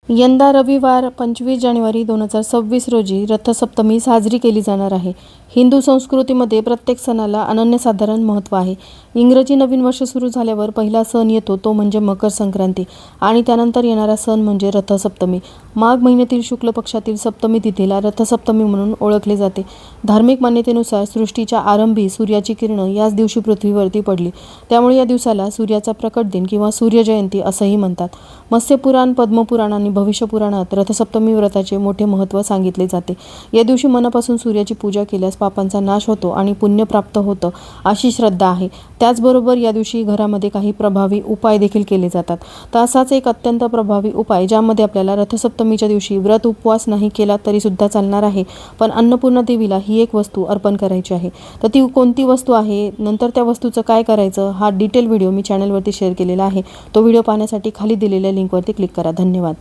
यंदा रविवार 25 जानेवारी 2026 रोजी रथसप्तमी साजरी केली जाणार आहे. हिंदू संस्कृतीमध्ये प्रत्येक सणाला अनन्यसाधारण महत्त्व आहे. इंग्रजी नवीन वर्ष सुरू झाल्यावर पहिला सण येतो तो म्हणजे मकर संक्रांती आणि त्यानंतर येणारा सण म्हणजे रथसप्तमी. माघ महिन्यातील शुक्ल पक्षातील सप्तमी तिथीला रथसप्तमी म्हणून ओळखले जाते. धार्मिक मान्यतेनुसार सृष्टीच्या आरंभी सूर्याची किरणं याच दिवशी पृथ्वीवरती पडली, त्यामुळे या दिवसाला सूर्याचा प्रकट दिन किंवा सूर्यजयंती असंही म्हणतात. मत्स्यपुराण, पद्मपुराण आणि भविष्यपुराणात रथसप्तमी व्रताचे मोठे महत्त्व सांगितले जाते. या दिवशी मनापासून सूर्याची पूजा केल्यास पापांचा नाश होतो आणि पुण्य प्राप्त होतं अशी श्रद्धा आहे. त्याचबरोबर या दिवशी घरामध्ये काही प्रभावी उपाय देखील केले जातात. तर असाच एक अत्यंत प्रभावी उपाय ज्यामध्ये आपल्याला रथसप्तमीच्या दिवशी व्रत उपवास नाही केला तरी सुद्धा चालणार आहे, पण अन्नपूर्णा देवीला ही एक वस्तू अर्पण करायची आहे. तर ती कोणती वस्तू आहे, नंतर त्या वस्तूचं काय करायचं, हा डिटेल व्हिडिओ मी चॅनलवरती शेअर केलेला आहे. तो व्हिडिओ पाहण्यासाठी खाली दिलेल्या लिंकवरती क्लिक करा. धन्यवाद.